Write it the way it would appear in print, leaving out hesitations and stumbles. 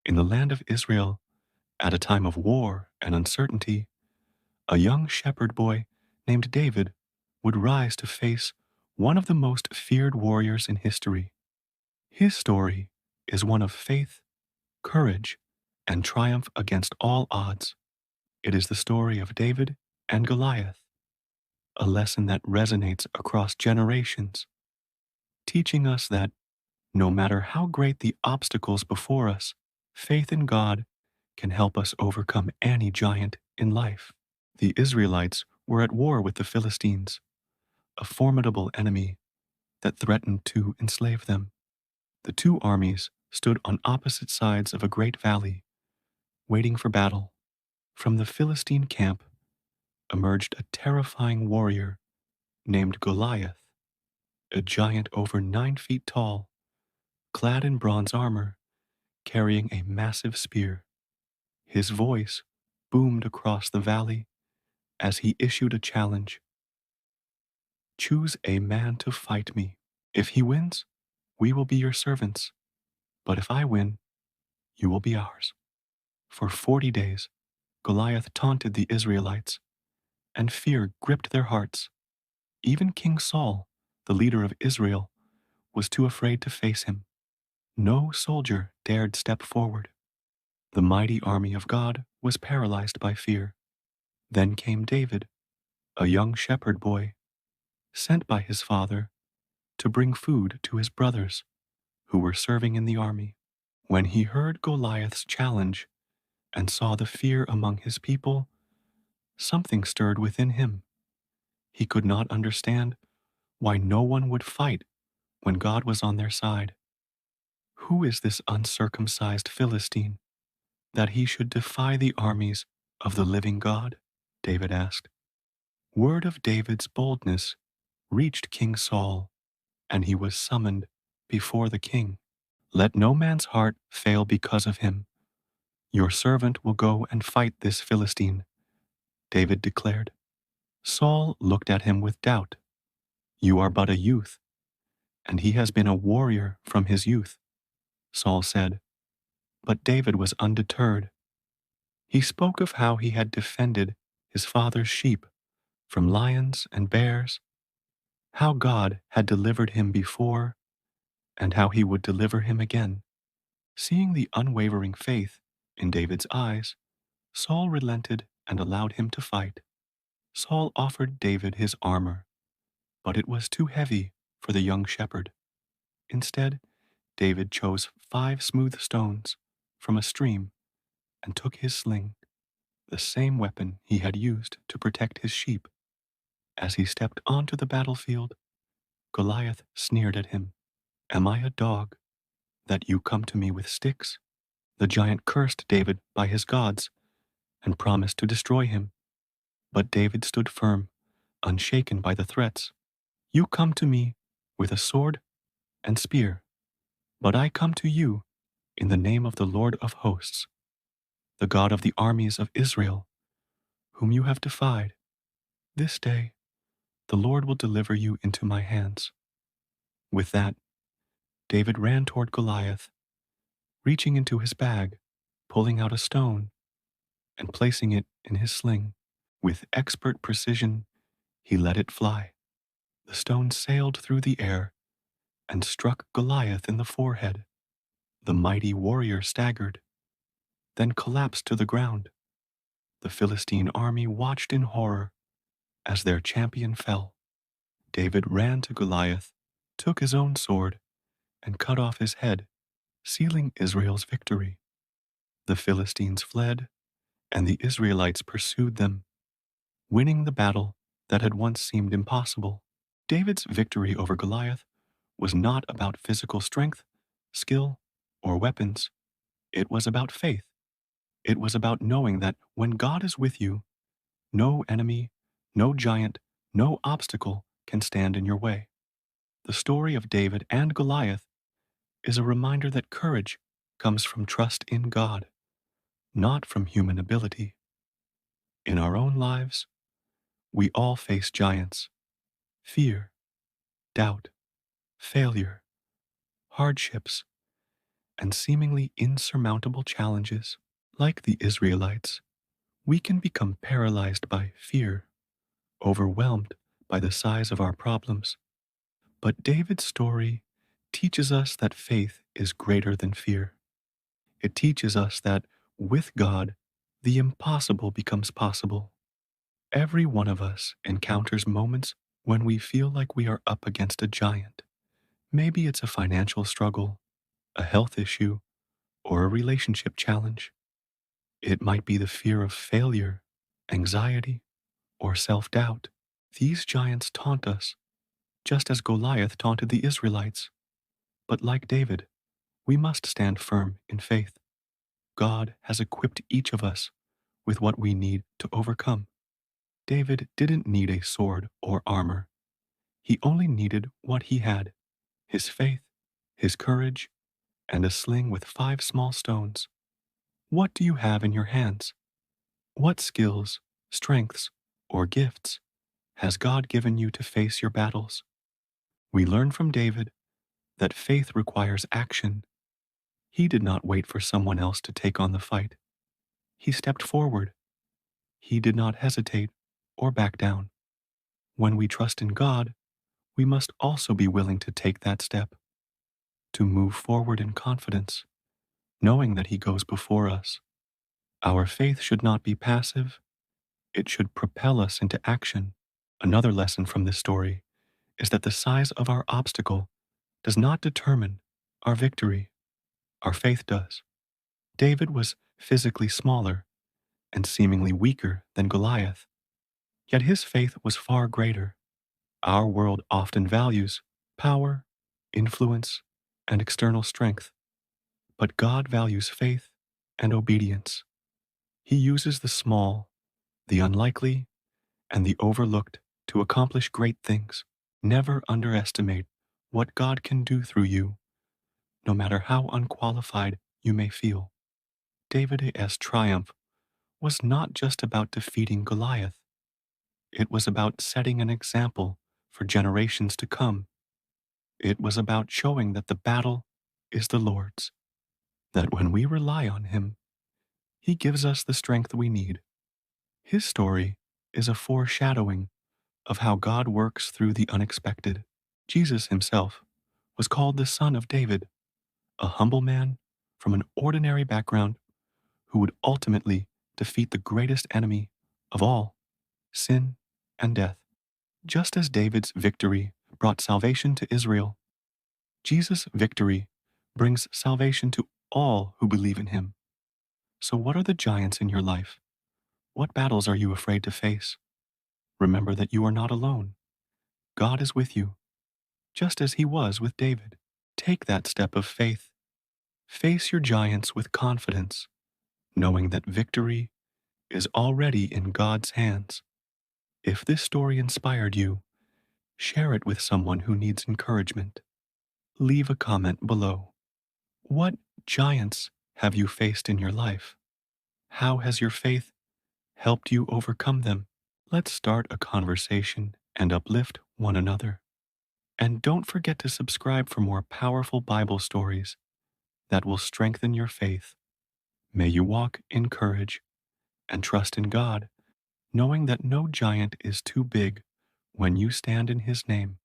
In the land of Israel, at a time of war and uncertainty, a young shepherd boy named David would rise to face one of the most feared warriors in history. His story is one of faith, courage, and triumph against all odds. It is the story of David and Goliath, a lesson that resonates across generations, teaching us that no matter how great the obstacles before us, faith in God can help us overcome any giant in life. The Israelites were at war with the Philistines, a formidable enemy that threatened to enslave them. The two armies stood on opposite sides of a great valley, waiting for battle. From the Philistine camp emerged a terrifying warrior named Goliath, a giant over 9 feet tall, clad in bronze armor, carrying a massive spear. His voice boomed across the valley as he issued a challenge. Choose a man to fight me. If he wins, we will be your servants. But if I win, you will be ours. For 40 days, Goliath taunted the Israelites, and fear gripped their hearts. Even King Saul, the leader of Israel, was too afraid to face him. No soldier dared step forward. The mighty army of God was paralyzed by fear. Then came David, a young shepherd boy, sent by his father to bring food to his brothers who were serving in the army. When he heard Goliath's challenge and saw the fear among his people, something stirred within him. He could not understand why no one would fight when God was on their side. Who is this uncircumcised Philistine that he should defy the armies of the living God? David asked. Word of David's boldness reached King Saul, and he was summoned before the king. Let no man's heart fail because of him. Your servant will go and fight this Philistine, David declared. Saul looked at him with doubt. You are but a youth, and he has been a warrior from his youth, Saul said. But David was undeterred. He spoke of how he had defended his father's sheep from lions and bears, how God had delivered him before, and how he would deliver him again. Seeing the unwavering faith in David's eyes, Saul relented and allowed him to fight. Saul offered David his armor, but it was too heavy for the young shepherd. Instead, David chose 5 smooth stones from a stream and took his sling, the same weapon he had used to protect his sheep. As he stepped onto the battlefield, Goliath sneered at him. Am I a dog that you come to me with sticks? The giant cursed David by his gods and promised to destroy him. But David stood firm, unshaken by the threats. You come to me with a sword and spear, but I come to you in the name of the Lord of hosts, the God of the armies of Israel, whom you have defied. This day the Lord will deliver you into my hands. With that, David ran toward Goliath, reaching into his bag, pulling out a stone, and placing it in his sling. With expert precision, he let it fly. The stone sailed through the air and struck Goliath in the forehead. The mighty warrior staggered, then collapsed to the ground. The Philistine army watched in horror as their champion fell. David ran to Goliath, took his own sword, and cut off his head, sealing Israel's victory. The Philistines fled, and the Israelites pursued them, winning the battle that had once seemed impossible. David's victory over Goliath was not about physical strength, skill, or weapons. It was about faith. It was about knowing that when God is with you, no enemy, no giant, no obstacle can stand in your way. The story of David and Goliath is a reminder that courage comes from trust in God, not from human ability. In our own lives, we all face giants: fear, doubt, failure, hardships, and seemingly insurmountable challenges. Like the Israelites, we can become paralyzed by fear, overwhelmed by the size of our problems. But David's story teaches us that faith is greater than fear. It teaches us that with God, the impossible becomes possible. Every one of us encounters moments when we feel like we are up against a giant. Maybe it's a financial struggle, a health issue, or a relationship challenge. It might be the fear of failure, anxiety, or self doubt. These giants taunt us, just as Goliath taunted the Israelites. But like David, we must stand firm in faith. God has equipped each of us with what we need to overcome. David didn't need a sword or armor. He only needed what he had: his faith, his courage, and a sling with 5 small stones. What do you have in your hands? What skills, strengths, or gifts has God given you to face your battles? We learn from David that faith requires action. He did not wait for someone else to take on the fight. He stepped forward. He did not hesitate or back down. When we trust in God, we must also be willing to take that step, to move forward in confidence, knowing that He goes before us. Our faith should not be passive, it should propel us into action. Another lesson from this story is that the size of our obstacle does not determine our victory. Our faith does. David was physically smaller and seemingly weaker than Goliath, yet his faith was far greater. Our world often values power, influence, and external strength, but God values faith and obedience. He uses the small, the unlikely, and the overlooked to accomplish great things. Never underestimate what God can do through you, no matter how unqualified you may feel. David's triumph was not just about defeating Goliath. It was about setting an example for generations to come. It was about showing that the battle is the Lord's, that when we rely on Him, He gives us the strength we need. His story is a foreshadowing of how God works through the unexpected. Jesus Himself was called the Son of David, a humble man from an ordinary background who would ultimately defeat the greatest enemy of all, sin and death. Just as David's victory brought salvation to Israel, Jesus' victory brings salvation to all who believe in Him. So what are the giants in your life? What battles are you afraid to face? Remember that you are not alone. God is with you, just as He was with David. Take that step of faith. Face your giants with confidence, knowing that victory is already in God's hands. If this story inspired you, share it with someone who needs encouragement. Leave a comment below. What giants have you faced in your life? How has your faith helped you overcome them? Let's start a conversation and uplift one another. And don't forget to subscribe for more powerful Bible stories that will strengthen your faith. May you walk in courage and trust in God, knowing that no giant is too big when you stand in His name.